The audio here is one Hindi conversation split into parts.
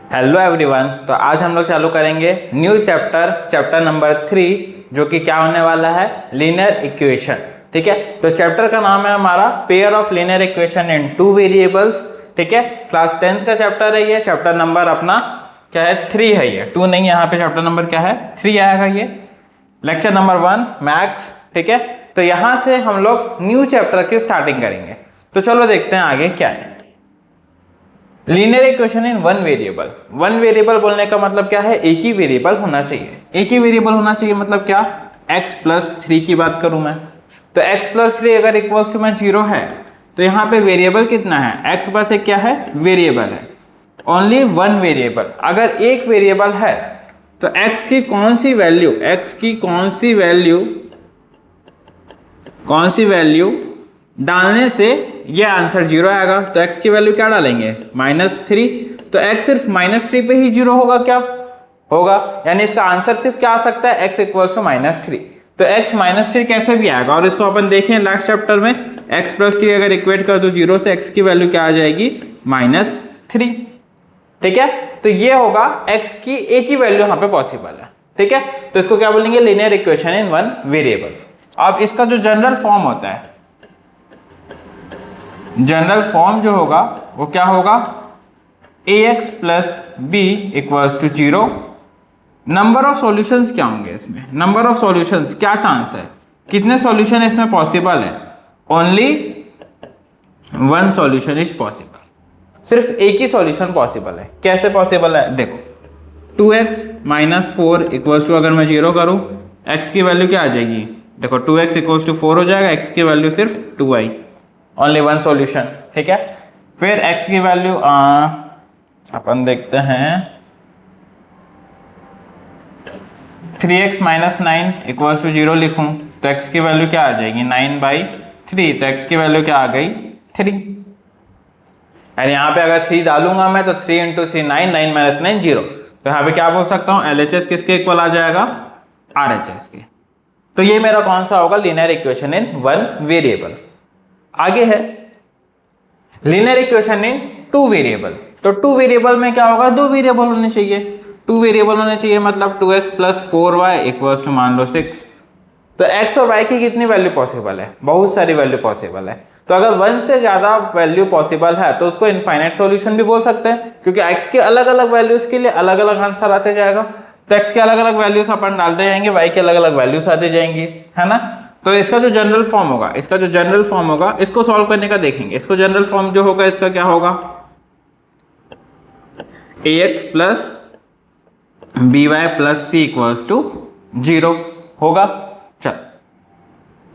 Hello everyone. तो आज हम लोग चालू करेंगे न्यू चैप्टर नंबर 3, जो कि क्या होने वाला है, लीनियर इक्वेशन। ठीक है, तो चैप्टर का नाम है हमारा pair of linear equation in two variables. ठीक है, क्लास 10th का चैप्टर है ये। चैप्टर नंबर अपना क्या है, 3 है ये, 2 नहीं, यहाँ पे चैप्टर नंबर क्या है, 3 आएगा ये। Lecture number 1 maths. ठीक है, तो यहाँ से हम लोग न्यू चैप्टर की स्टार्टिंग करेंगे। तो चलो देखते हैं आगे क्या है। Linear equation in one variable. One variable बोलने का मतलब क्या है, एक ही वेरिएबल होना चाहिए। एक ही वेरिएबल होना चाहिए मतलब क्या, x प्लस 3 की बात करूं मैं, तो x प्लस 3 अगर इक्वल्स टू में 0 है, तो यहाँ पे वेरिएबल कितना है, x बस एक क्या है, वेरिएबल है, ओनली वन वेरिएबल। अगर एक वेरिएबल है तो x की कौन सी वैल्यू, x की कौन सी वैल्यू डालने से ये आंसर 0 आएगा। तो x की वैल्यू क्या डालेंगे, -3। तो x सिर्फ -3 पे ही 0 होगा, क्या होगा, यानी इसका आंसर सिर्फ क्या आ सकता है, x इक्वल्स टू -3। तो x -3 कैसे भी आएगा, और इसको अपन देखें लास्ट चैप्टर में, x प्लस 3 अगर इक्वेट कर दो 0 से, x की वैल्यू क्या आ जाएगी, -3। ठीक है, तो ये होगा x की एक ही वैल्यू यहाँ पे पॉसिबल है। ठीक है, तो इसको क्या बोलेंगे, linear equation in one variable. अब इसका जो जनरल फॉर्म होता है, जनरल फॉर्म जो होगा वो क्या होगा, ax plus B equals to 0। Number of solutions क्या होंगे इसमें, नंबर ऑफ सॉल्यूशंस क्या चांस है, कितने सॉल्यूशन इसमें पॉसिबल है, only one solution is possible. सिर्फ एक ही सॉल्यूशन पॉसिबल है। कैसे पॉसिबल है, देखो 2x माइनस 4 इक्वल्स टू, अगर मैं 0 करूं, x की वैल्यू क्या आ जाएगी, देखो 2x इक्वल्स टू 4 हो जाएगा, x की वैल्यू सिर्फ 2y, ओनली वन सॉल्यूशन। ठीक है, फिर x की वैल्यू अपन देखते हैं 3x माइनस 9 इक्वल्स टू 0 लिखूं, तो x की वैल्यू क्या आ जाएगी, 9/3। तो x की वैल्यू क्या आ गई, 3। यानी यहाँ पे अगर 3 डालूंगा मैं, तो 3 इंटू 3 9, 9 माइनस 9 0। तो यहाँ पे क्या बोल सकता हूँ, LHS किसके इक्वल आ जाएगा, RHS के। तो ये मेरा कौन सा होगा, linear equation in one variable. आगे है linear equation in two variable. तो टू वेरिएबल में क्या होगा, दो वेरिएबल होने चाहिए। टू वेरिएबल होने चाहिए मतलब 2x plus 4y equals to मान लो 6। तो x और y की कितनी वैल्यू पॉसिबल है, बहुत सारी वैल्यू पॉसिबल है। तो अगर वन से ज्यादा वैल्यू पॉसिबल है तो उसको इनफाइनाइट सॉल्यूशन भी बोल सकते हैं, क्योंकि x के अलग अलग वैल्यूज के लिए अलग अलग आंसर आते जाएगा। तो x के अलग अलग वैल्यूज अपन डालते जाएंगे, y के अलग अलग वैल्यूज आते जाएंगी, है ना। तो इसका जो जनरल फॉर्म होगा, इसको सॉल्व करने का देखेंगे। इसको जनरल फॉर्म जो होगा इसका क्या होगा, ax plus by plus c equals to 0 होगा। चल,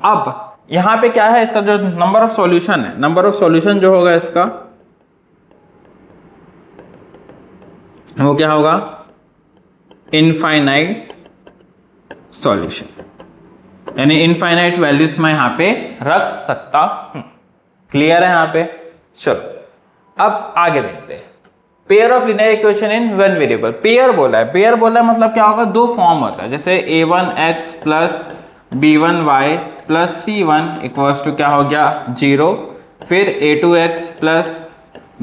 अब यहां पे क्या है, इसका जो नंबर ऑफ सॉल्यूशन है, नंबर ऑफ सॉल्यूशन जो होगा इसका, वो क्या होगा, इनफाइनाइट सॉल्यूशन, यानी इनफाइनाइट वैल्यूज मैं यहां पे रख सकता हूं। क्लियर है यहाँ पे। चलो अब आगे देखते हैं, pair of linear equation in one variable. Pair बोला है मतलब क्या होगा, दो फॉर्म होता है, जैसे a1x plus b1y plus c1 equals to क्या हो गया, 0। फिर a2x plus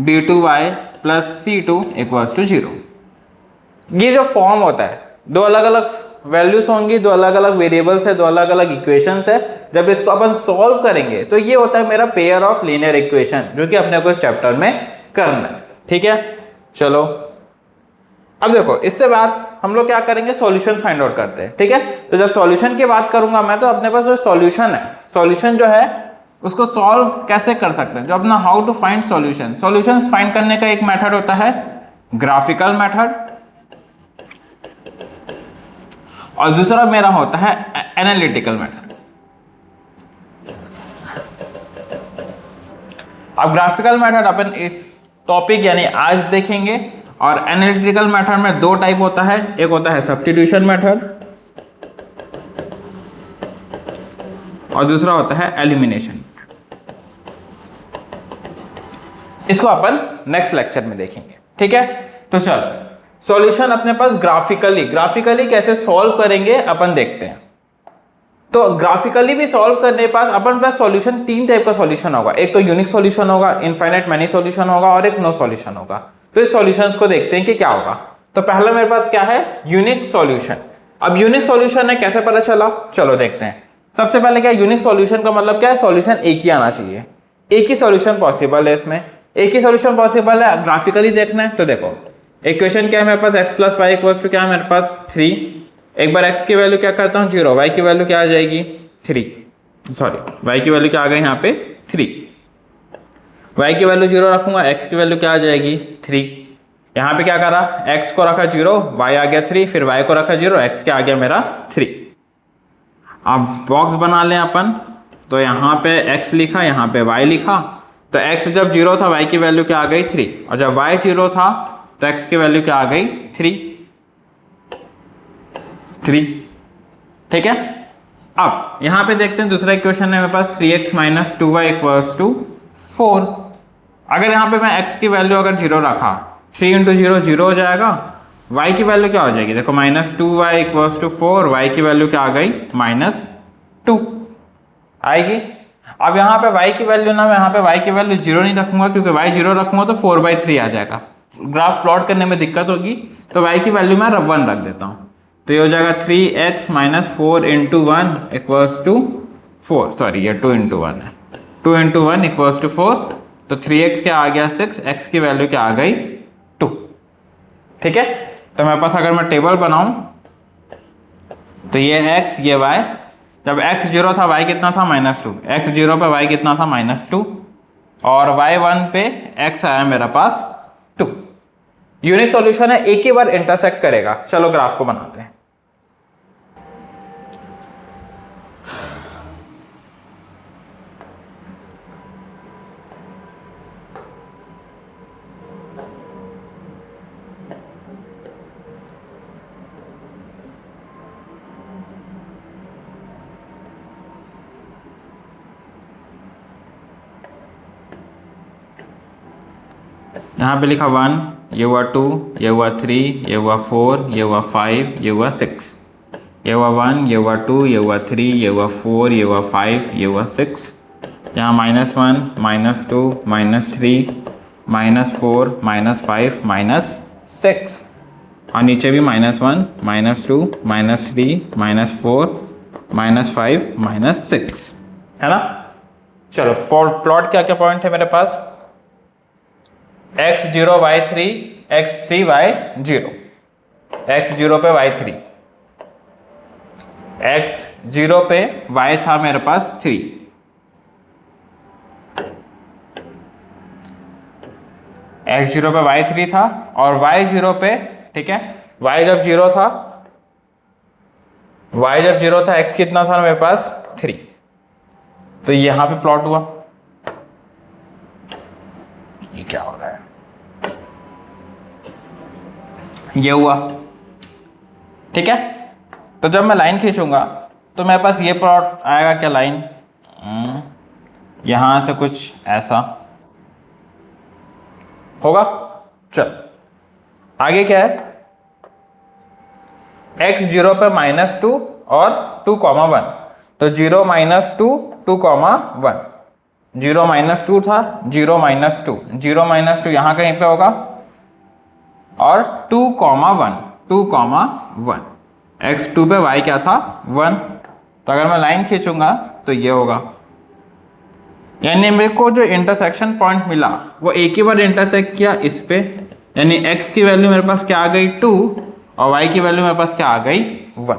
b2y plus c2 equals to 0। ये जो फॉर्म होता है, दो अलग अलग वैल्यूज होंगी, दो अलग अलग वेरिएबल्स है, दो अलग अलग इक्वेशंस है। जब इसको अपन सॉल्व करेंगे तो ये होता है मेरा पेयर ऑफ लीनियर इक्वेशन, जो कि अपने को इस चैप्टर में करना है। ठीक है, चलो अब देखो, इससे बाद हम लोग क्या करेंगे, सॉल्यूशन फाइंड आउट करते हैं। ठीक है, तो जब सॉल्यूशन की बात करूंगा मैं, तो अपने पास जो सॉल्यूशन है, सॉल्यूशन जो है उसको सॉल्व कैसे कर सकते हैं, जो अपना how to find solution. Solution find करने का एक मेथड होता है ग्राफिकल मेथड, और दूसरा मेरा होता है एनालिटिकल मेथड। अब ग्राफिकल मेथड अपन इस टॉपिक यानी आज देखेंगे, और एनालिटिकल मेथड में दो टाइप होता है, एक होता है सब्स्टिट्यूशन मेथड और दूसरा होता है एलिमिनेशन। इसको अपन नेक्स्ट लेक्चर में देखेंगे। ठीक है, तो चलो सॉल्यूशन अपने पास ग्राफिकली कैसे सॉल्व करेंगे अपन देखते हैं। तो ग्राफिकली भी सॉल्व करने के बाद अपन पास सॉल्यूशन तीन टाइप का सॉल्यूशन होगा, एक तो यूनिक सॉल्यूशन होगा, इनफाइनाइट मैनी सॉल्यूशन होगा, और एक नो सॉल्यूशन होगा। तो इस सॉल्यूशंस को देखते हैं कि क्या होगा। तो पहला मेरे पास क्या है, यूनिक सॉल्यूशन। अब यूनिक सॉल्यूशन है, कैसे पता चला, चलो देखते हैं। सबसे पहले क्या, यूनिक सॉल्यूशन का मतलब क्या है, सॉल्यूशन एक ही आना चाहिए, एक ही सॉल्यूशन पॉसिबल है, इसमें एक ही सॉल्यूशन पॉसिबल है। ग्राफिकली देखना है तो देखो इक्वेशन क्या है मेरे पास, x plus Y equals to क्या है मेरे पास 3। एक बार x की वैल्यू क्या करता हूँ 0, y की वैल्यू क्या आ जाएगी 3, सॉरी y की वैल्यू क्या आ गई यहाँ पे 3, y की वैल्यू 0 रखूंगा, x की वैल्यू क्या आ जाएगी 3। यहाँ पे क्या करा, x को रखा 0, y आ गया 3, फिर y को रखा 0, x क्या आ गया मेरा 3। अब बॉक्स बना लें अपन, तो यहाँ पे x लिखा, यहाँ पे y लिखा। तो x जब 0 था y की वैल्यू क्या आ गई 3, और जब y 0 था तो x की वैल्यू क्या आ गई 3। ठीक है, अब यहाँ पे देखते हैं दूसरा इक्वेशन है मेरे पास 3x minus 2y equals to 4। अगर यहाँ पे मैं x की वैल्यू अगर 0 रखा, 3 इंटू 0 0 हो जाएगा, y की वैल्यू क्या हो जाएगी, देखो minus 2y equals to 4, y की वैल्यू क्या आ गई -2 आएगी। अब यहाँ पे y की वैल्यू ना, मैं यहाँ पे y की वैल्यू 0 नहीं रखूंगा, क्योंकि y 0 रखूंगा तो 4/3 आ जाएगा, ग्राफ प्लॉट करने में दिक्कत होगी। तो y की वैल्यू मैं 1 रख देता हूँ, तो ये हो जाएगा 3x minus 4 into 1 equals to 4, sorry ये 2 इंटू 1 है, 2 इंटू 1 इक्वल्स टू 4। तो 3x क्या आ गया 6, x की वैल्यू क्या आ गई 2। ठीक है, तो मेरे पास अगर मैं टेबल बनाऊं तो ये x ये y, जब x 0 था y कितना था -2, x 0 पे y कितना था -2, और y 1 पे x आया मेरा पास 2। यूनिक सॉल्यूशन है, एक ही बार इंटरसेक्ट करेगा। चलो ग्राफ को बनाते हैं। यहाँ पे लिखा 1, ये हुआ 2, ये हुआ 3, ये हुआ 4, ये हुआ 5, ये हुआ 6, ये हुआ 1, ये हुआ 2, ये हुआ 3, ये हुआ 4, ये हुआ 5, ये हुआ 6। यहाँ -1, -2, -3, -4, -5, -6, और नीचे भी -1, -2, -3, -4, -5, -6 है ना। चलो प्लॉट क्या क्या पॉइंट है मेरे पास, x0 y3 x3 y0, x0 पे y3, x0 पे y था मेरे पास 3, x0 पे y3 था, और y0 पे, ठीक है, y जब 0 था, x कितना था मेरे पास 3। तो यहां पे प्लॉट हुआ, ये क्या हो रहा है, ये हुआ। ठीक है, तो जब मैं लाइन खींचूंगा तो मेरे पास ये प्लॉट आएगा क्या, लाइन यहां से कुछ ऐसा होगा। चल आगे क्या है, x0 पे -2 और 2,1, तो 0 -2 2,1, 0 -2 था, 0 -2, 0 -2 यहां कहीं पे होगा, और 2,1 2,1, x2 पे y क्या था 1। तो अगर मैं लाइन खींचूंगा तो ये होगा, यानी मेरे को जो इंटरसेक्शन पॉइंट मिला वो एक ही बार इंटरसेक्ट किया इस पे, यानी x की वैल्यू मेरे पास क्या आ गई 2, और y की वैल्यू मेरे पास क्या आ गई 1।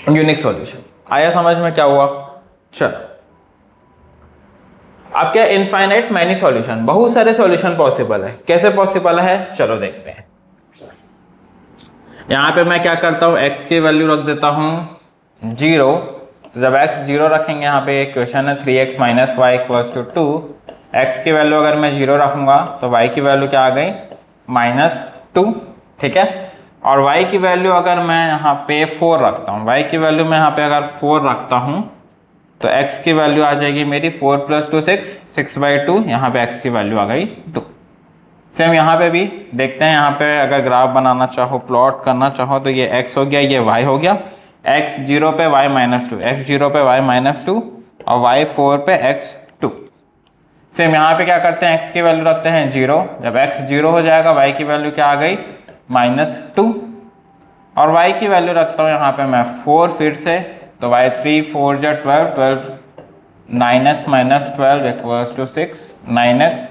यूनिक सॉल्यूशन आया समझ में क्या हुआ। चल अब क्या, इनफाइनाइट मैनी सॉल्यूशन, बहुत सारे सॉल्यूशन पॉसिबल है। कैसे पॉसिबल है, चलो देखते हैं। यहां पे मैं क्या करता हूं, x की वैल्यू रख देता हूं 0। तो जब x 0 रखेंगे, यहाँ पे क्वेश्चन है 3x minus Y equals to 2, x की वैल्यू अगर मैं 0 रखूंगा तो y की वैल्यू क्या आ गई -2। ठीक है, और y की वैल्यू अगर मैं यहाँ पे 4 रखता हूँ, y की वैल्यू मैं यहाँ पे अगर 4 रखता हूँ तो x की वैल्यू आ जाएगी मेरी 4 + 2 6, 6/2, यहाँ पे x की वैल्यू आ गई 2। सेम यहाँ पे भी देखते हैं, यहाँ पे अगर ग्राफ बनाना चाहो, प्लॉट करना चाहो, तो ये x हो गया, ये y हो गया, x 0 पे y -2, x 0 पे y -2, और y 4 पे x 2। सेम यहाँ पे क्या करते हैं, x की वैल्यू रखते हैं 0। जब x 0 हो जाएगा y की वैल्यू क्या आ गई -2, और y की वैल्यू रखता हूँ यहाँ पे मैं 4 फिर से, तो y 3 4 जा 12, 12 9x - 12 equals to 6, 9x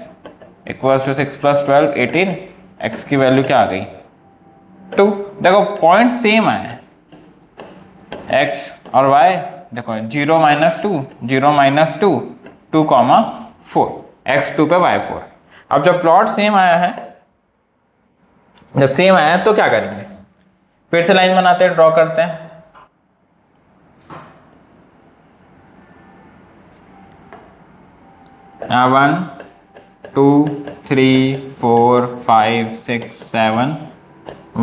equals to 6 + 12 18, x की वैल्यू क्या आ गई 2। देखो पॉइंट सेम आए x और y, देखो 0 - 2 0 - 2 2, 4, x 2 पे y 4। अब जब प्लॉट सेम आया है, जब सेम आया है तो क्या करेंगे, फिर से लाइन बनाते हैं, ड्रॉ करते हैं। यहाँ 1 2 3 4 5 6 7,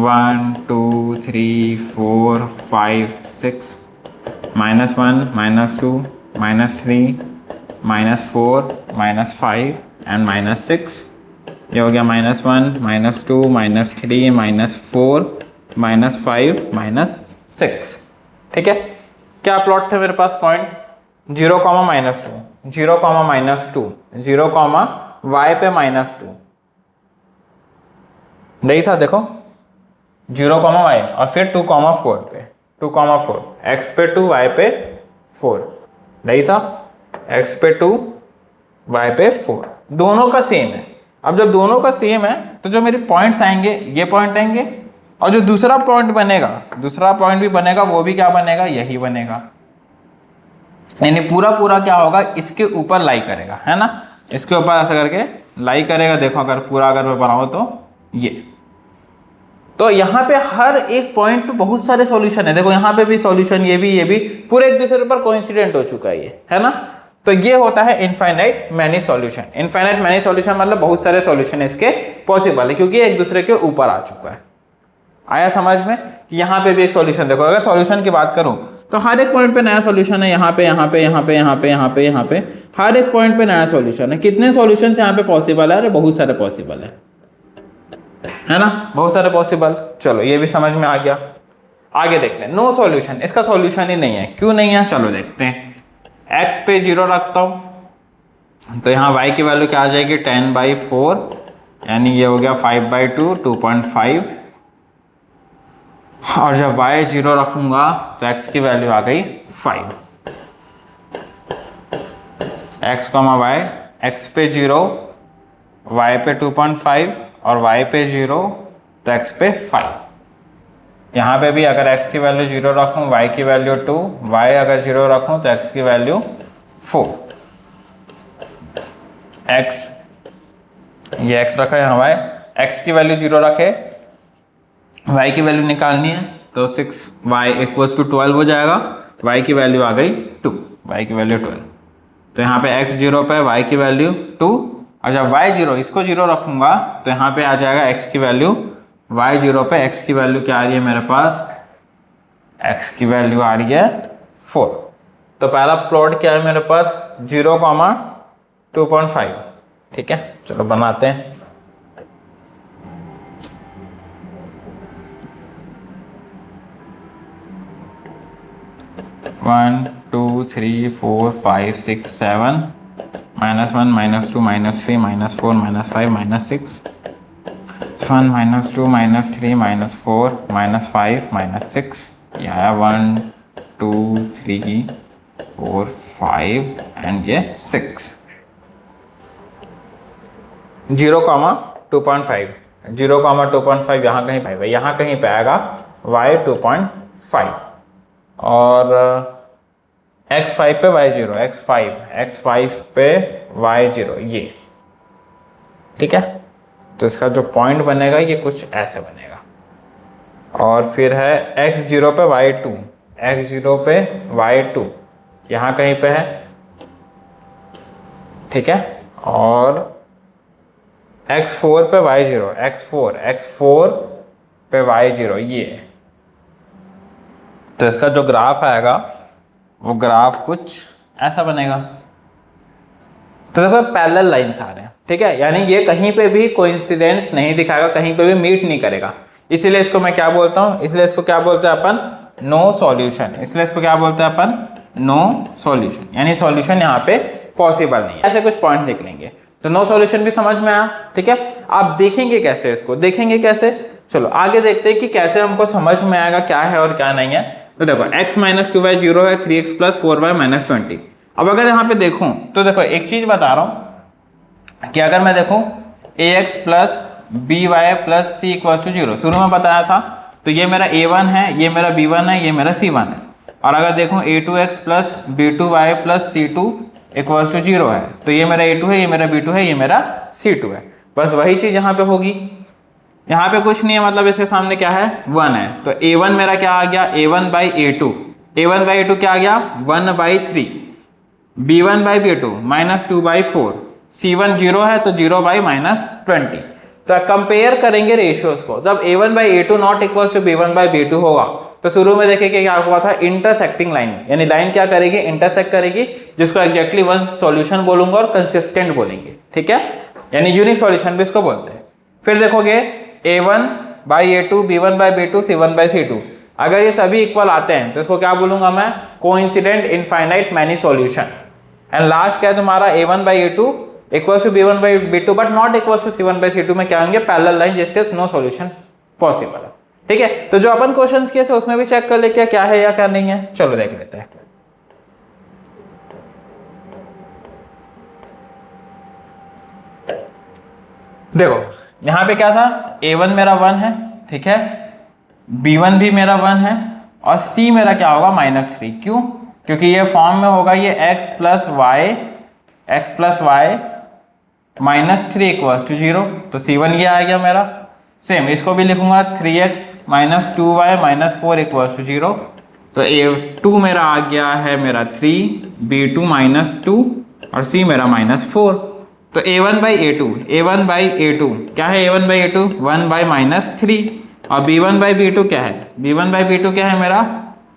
1 2 3 4 5 6, -1 -2 -3 -4 -5 एंड -6, ये हो गया -1 -2 -3 -4 -5 -6। ठीक है, क्या प्लॉट थे मेरे पास पॉइंट 0, -2 0, -2 0, y पे -2, नहीं था देखो 0, y और फिर 2, 4 पे 2, 4 x पे 2 y पे 4, नहीं था x पे 2 y पे 4, दोनों का सेम है। अब जब दोनों का सेम है तो जो मेरे पॉइंट्स आएंगे ये पॉइंट आएंगे, और जो दूसरा पॉइंट बनेगा, दूसरा पॉइंट भी बनेगा, वो भी क्या बनेगा, यही बनेगा। यानी पूरा पूरा क्या होगा, इसके ऊपर लाई करेगा, है ना, इसके ऊपर ऐसा करके लाई करेगा। देखो अगर पूरा अगर मैं बनाऊं तो ये, तो यहाँ पे हर एक पॉइंट पे बहुत सारे सॉल्यूशन है। देखो यहाँ पे भी सॉल्यूशन, ये भी पूरे एक दूसरे पर कोइंसिडेंट हो चुका है ये, है ना। तो ये होता है infinite many solution. Infinite many solution मतलब बहुत सारे सॉल्यूशन इसके पॉसिबल है, क्योंकि एक दूसरे के ऊपर आ चुका है। आया समझ में कि यहाँ पे भी एक सॉल्यूशन, देखो अगर सॉल्यूशन की बात करूं तो हर एक पॉइंट पे नया सॉल्यूशन है, यहाँ पे यहाँ पे यहाँ पे यहाँ पे यहाँ पे यहाँ पे हर एक पॉइंट पे नया सॉल्यूशन है। कितने सॉल्यूशंस यहाँ पे पॉसिबल है, अरे बहुत सारे पॉसिबल है ना, बहुत सारे पॉसिबल। चलो ये भी समझ में आ गया। आगे देखते हैं, नो सॉल्यूशन, इसका सॉल्यूशन ही नहीं है। क्यों नहीं है, चलो देखते हैं। x पे 0 रखता हूं तो यहाँ y की वैल्यू क्या आ जाएगी 10/4, यानी ये हो गया 5/2 2.5, और जब y 0 रखूंगा तो x की वैल्यू आ गई 5। x, y, x पे 0, y पे 2.5 और y पे 0 तो x पे 5। यहाँ पे भी अगर x की वैल्यू 0 रखूं, y की वैल्यू 2, y अगर 0 रखूं तो x की वैल्यू 4। x, ये x रखा है यहाँ, y x की वैल्यू 0 रखे, y की वैल्यू निकालनी है तो 6y = 12 हो जाएगा। y की वैल्यू आ गई 2, y की वैल्यू 12। तो यहाँ पे x 0 पे y की वैल्यू 2, और जब y 0 इसको 0 रखूंगा तो यहाँ पे आ जाएगा x की वैल्यू, y 0 पे x की वैल्यू क्या आ रही है मेरे पास, x की वैल्यू आ रही है 4। तो पहला प्लॉट क्या है मेरे पास 0, 2.5। ठीक है, चलो बनाते हैं। वन 2 3 4 5 6 7, -1 -2 -3 -4 -5 -6, 1 -2 -3 -4 -5 -6, यह 1 2 3 4 5 एंड ये 6। 0, 2.5, 0, 2.5 यहाँ कहीं पे, यहाँ कहीं पे आएगा y 2.5, और x5 पे y0, x5 पे y0 ये। ठीक है, तो इसका जो पॉइंट बनेगा ये कुछ ऐसे बनेगा। और फिर है x0 पे y2, x0 पे y2 यहाँ कहीं पे है। ठीक है, और x4 पे y0, x4 पे y0 ये। तो इसका जो ग्राफ आएगा वो ग्राफ कुछ ऐसा बनेगा। तो देखो पैरेलल लाइंस आ रहे हैं, ठीक है, यानी ये कहीं पे भी कोइंसिडेंस नहीं दिखाएगा, कहीं पे भी मीट नहीं करेगा। इसीलिए इसको मैं क्या बोलता हूँ, इसलिए इसको क्या बोलते हैं अपन, नो सॉल्यूशन। इसलिए इसको क्या बोलते हैं अपन, नो सॉल्यूशन, यानी सॉल्यूशन यहाँ पे पॉसिबल नहीं है। ऐसे कुछ पॉइंट देख लेंगे तो नो सॉल्यूशन भी समझ में आया, ठीक है। आप देखेंगे कैसे, इसको देखेंगे कैसे, चलो आगे देखते हैं कि कैसे हमको समझ में आएगा क्या है और क्या नहीं है। तो देखो x माइनस 2y 0 है, 3x प्लस 4y माइनस 20। अब अगर यहाँ पे देखूं तो देखो एक चीज बता रहा हूं कि अगर मैं देखूं ax plus by plus c equal to 0 शुरू में बताया था, तो ये मेरा a1 है, ये मेरा b1 है, ये मेरा c1 है। और अगर देखूं a2x plus b2y plus c2 equal to 0 है, तो ये मेरा a2 है, ये मेरा b2 है, ये मेरा c2 है। बस वही चीज यहाँ पे होगी, यहाँ पे कुछ नहीं है, मतलब इसके सामने क्या है 1 है, तो a1 मेरा क्या आ गया a1 by a2, a1 by a2 क्या आ गया 1 by 3, b1 by b2 minus 2 by 4, c1 0 है तो 0 बाई माइनस 20। तो कंपेयर करेंगे रेशियोज को, जब a1 by a2 not equal to b1 by b2 होगा तो शुरू में देखेंगे क्या हुआ था, इंटरसेक्टिंग लाइन, यानी लाइन क्या करेगी इंटरसेक्ट करेगी, जिसको एग्जैक्टली वन सॉल्यूशन बोलूंगा और कंसिस्टेंट बोलेंगे, ठीक है, यानी यूनिक सॉल्यूशन भी इसको बोलते हैं। फिर देखोगे a1 by a2 b1 by b2 c1 by c2, अगर ये सभी इक्वल आते हैं तो इसको क्या बोलूंगा मैं, coincident infinite many solution. And last क्या है तुम्हारा a1 by a2 equal to b1 by b2 but not equal to c1 by c2 में क्या होंगे पैरेलल लाइन, जिसके नो सॉल्यूशन पॉसिबल है, ठीक है। तो जो अपन क्वेश्चंस किए थे उसमें भी चेक कर ले क्या है या क्या नहीं है, चलो देख लेते हैं। देखो यहां पे क्या था, a1 मेरा 1 है, ठीक है, b1 भी मेरा 1 है और c मेरा क्या होगा -3, क्यों, क्योंकि ये फॉर्म में होगा ये x plus Y minus 3 equals to 0, तो c1 ये आ गया मेरा। सेम इसको भी लिखूंगा 3x minus 2y minus 4 equals to 0, तो a2 मेरा आ गया है मेरा 3, b2 माइनस 2 और c मेरा -4। तो a1 बाई a2 क्या है, a1 बाई a2 1 बाई -3 और b1 बाई b2 क्या है, b1 बाई b2 क्या है मेरा,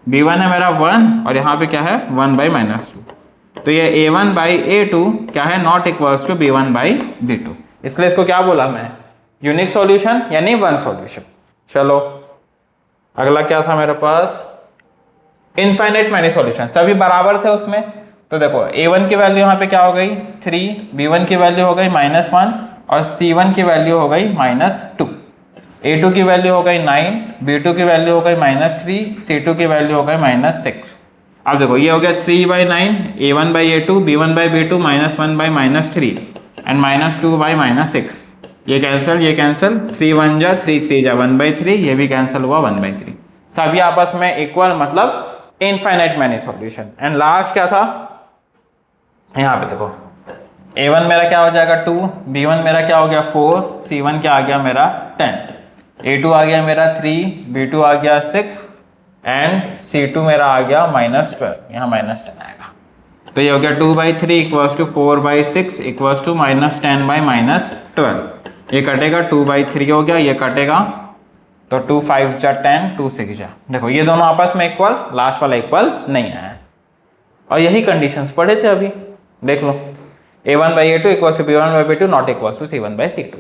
b1 है मेरा 1 और यहाँ पे क्या है 1 बाई -2, तो ये a1 बाई a2 क्या है not equals to b1 by b2, इसलिए इसको क्या बोला मैं, यूनिक सॉल्यूशन यानी वन सॉल्यूशन। चलो अगला क्या था मेरे पास, इनफाइनाइट मैनी सॉल्यूशन, सभी बराबर थे उसमें। तो देखो a1 की वैल्यू यहाँ पे क्या हो गई 3, b1 की वैल्यू हो गई -1 और c1 की वैल्यू हो गई -2, a2 की वैल्यू हो गई 9, b2 की वैल्यू हो गई -3, c2 की वैल्यू हो गई -6। अब देखो ये हो गया 3 by 9, a1 by a2 b1 by b2 -1 by -3 and -2 by -6, ये कैंसिल 3 1 जा 3 3 जा 1 बाई 3, ये भी कैंसिल हुआ 1 बाई 3, सभी आपस में इक्वल, मतलब infinite many solution. And last क्या था, यहाँ पे देखो a1 मेरा क्या हो जाएगा 2, b1 मेरा क्या हो गया 4, c1 क्या आ गया मेरा 10, a2 आ गया मेरा 3, b2 आ गया 6 एंड c2 मेरा आ गया -12, यहाँ -10 आएगा। तो ये हो गया 2 by 3 equals to 4 by 6 equals to -10 by -12, ये कटेगा 2 बाई 3 हो गया, ये कटेगा तो 2 5 जा 10, 2 6 जा, देखो ये दोनों आपस में इक्वल, लास्ट वाला इक्वल नहीं आया। और यही कंडीशंस पढ़े थे अभी, देख लो a1 by a2 equals to b1 by b2 not equals to c1 by c2।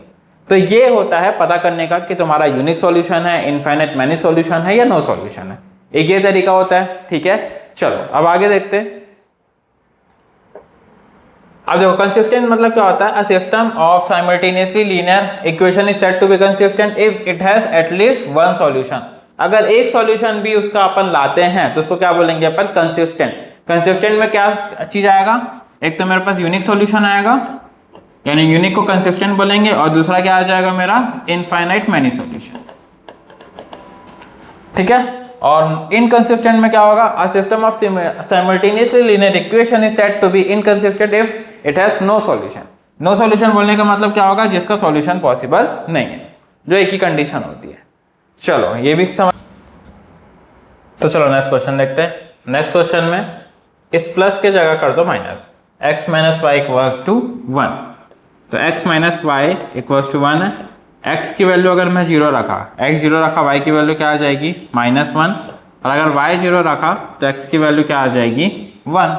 तो ये होता है पता करने का कि तुम्हारा यूनिक सॉल्यूशन है, इनफाइनाइट मैनी सॉल्यूशन है या नो सॉल्यूशन है, एक ये तरीका होता है, ठीक है। चलो अब आगे देखते हैं। अब देखो कंसिस्टेंट मतलब क्या होता है, a system of simultaneously linear equation is said to be consistent if it has at least one solution. अगर एक सॉल्यूशन भी उसका अपन लाते हैं तो उसको क्या बोलेंगे अपन, कंसिस्टेंट। कंसिस्टेंट में क्या चीज आएगा, एक तो मेरे पास यूनिक सॉल्यूशन आएगा, यानी यूनिक को कंसिस्टेंट बोलेंगे, और दूसरा क्या आ जाएगा मेरा, इनफाइनाइट मैनी सॉल्यूशन, ठीक है। और इनकंसिस्टेंट में क्या होगा, a system of simultaneously linear equation is said to be inconsistent if it has no solution. No solution बोलने का मतलब क्या होगा, जिसका सॉल्यूशन पॉसिबल नहीं है, जो एक ही कंडीशन होती है। चलो ये भी समझ, तो चलो नेक्स्ट क्वेश्चन देखते हैं। नेक्स्ट क्वेश्चन में इस प्लस के जगह कर दो minus, x minus Y equals to 1, तो x minus Y equals to 1 है। x की वैल्यू अगर मैं 0 रखा, x 0 रखा, y की वैल्यू क्या आ जाएगी -1, और अगर y 0 रखा तो x की वैल्यू क्या आ जाएगी 1।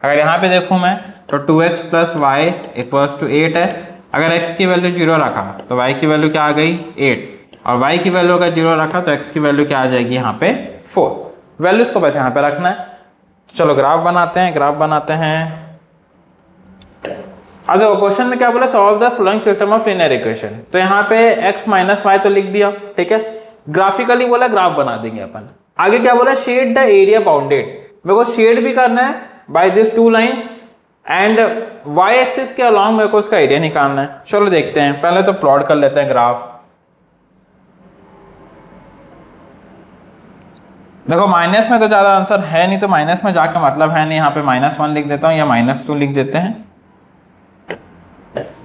अगर यहाँ पे देखूँ मैं तो 2x plus Y equals to 8 है। अगर x की वैल्यू 0 रखा तो y की वैल्यू क्या आ गई 8, और y की वैल्यू अगर 0 रखा तो x की वैल्यू क्या आ जाएगी यहाँ पे 4। वैल्यूज को बस यहाँ पे रखना है। चलो ग्राफ बनाते हैं, अब देखो क्वेश्चन में क्या बोला, solve the following system of linear equation. तो यहाँ पे x माइनस वाई तो लिख दिया, ठीक है। ग्राफिकली बोला ग्राफ बना देंगे अपन। आगे क्या बोला, शेड द एरिया बाउंडेड। मेरे को शेड भी करना है by this two lines and y axis के अलॉन्ग मेरे को उसका एरिया निकालना है। चलो देखते हैं, पहले तो प्लॉट कर लेते हैं ग्राफ। देखो माइनस में तो ज्यादा आंसर है नहीं, तो माइनस में जाके मतलब है नहीं। यहाँ पे -1 लिख देता हूँ या -2 लिख देते हैं।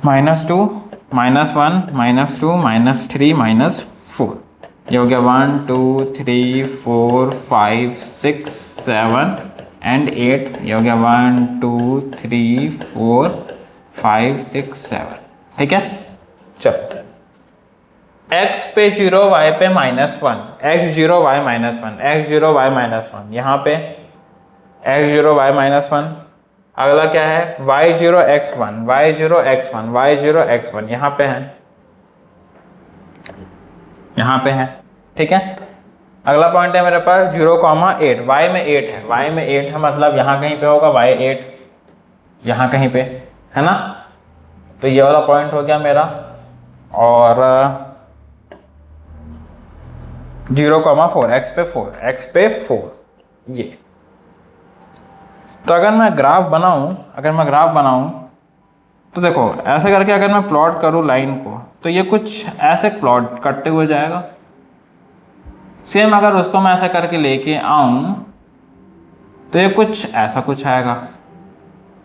-2 -1 -2 -3 -4, ये हो गया 1 2 3 4 5 6 7 एंड 8, ये हो गया 1 2 3 4 5 6 7, ठीक है। चलो x पे 0 y पे -1, x0 y -1, x0 y -1, यहाँ पे x0 y -1। अगला क्या है, y0 x1, y0 x1, y0 x1, यहाँ पे है, यहाँ पे है, ठीक है। अगला पॉइंट है मेरे पास 0,8, y में 8 है, y में 8 है मतलब यहाँ कहीं पे होगा y8, यहाँ कहीं पे है ना। तो ये वाला पॉइंट हो गया मेरा। और 0,4, x पे 4, x पे 4, ये। तो अगर मैं ग्राफ बनाऊं, तो देखो ऐसे करके अगर मैं प्लॉट करूं लाइन को, तो ये कुछ ऐसे प्लॉट करते हुए जाएगा। सेम अगर उसको मैं ऐसा करके लेके आऊं तो ये कुछ ऐसा कुछ आएगा।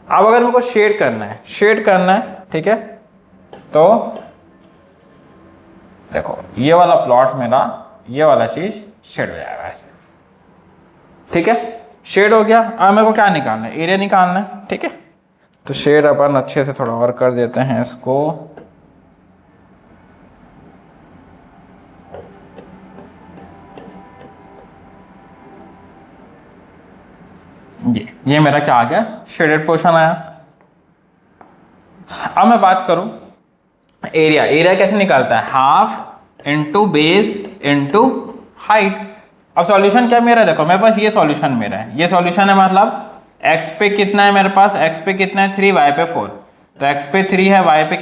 अब अगर मेरे को शेड करना है, ठीक है, तो देखो ये वाला प्लॉट मेरा, ये वाला चीज शेड हो जाएगा ऐसे, ठीक है। शेड हो गया। अब मेरे को क्या निकालना है, एरिया निकालना है, ठीक है। तो शेड अपन अच्छे से थोड़ा और कर देते हैं इसको। ये मेरा क्या आ गया, शेडेड पोर्शन आया। अब मैं बात करूं एरिया कैसे निकालता है, half into base into height. अब सॉल्यूशन क्या मेरा, देखो मेरे पास ये सॉल्यूशन मेरा है, ये सॉल्यूशन है मतलब x पे कितना है मेरे पास, x पे कितना है 3, y पे 4। तो x पे 3 है, y पे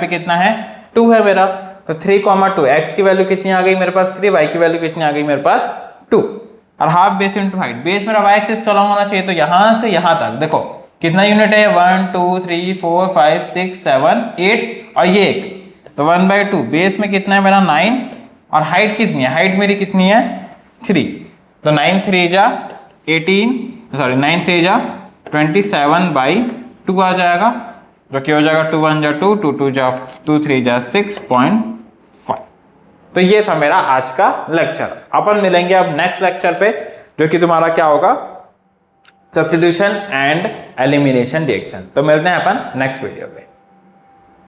कितना है 2 है मेरा। तो 3,2, x की वैल्यू कितनी आ गई मेरे पास 3, y की वैल्यू कितनी आ गई मेरे पास 2। और half base into height, base मेरा y एक्सिस का होना चाहिए, तो यहां से यहां तक देखो कितना यूनिट है, 1 2 3 4 5 6 7 8 और ये एक, तो 1/2। बेस में कितना है मेरा 9 और हाइट कितनी है, हाइट मेरी कितनी है 3। तो 9 3 जा 18, सॉरी 9 3 जा 27/2 आ जाएगा, जो कि हो जाएगा 2 1 जा 2 2 2 जा 2 3 जा 6.5। तो ये था मेरा आज का लेक्चर। अपन मिलेंगे अब नेक्स्ट लेक्चर पे, जो कि तुम्हारा क्या होगा, सब्स्टिट्यूशन एंड एलिमिनेशन रिएक्शन। तो मिलते हैं अपन नेक्स्ट वीडियो पे।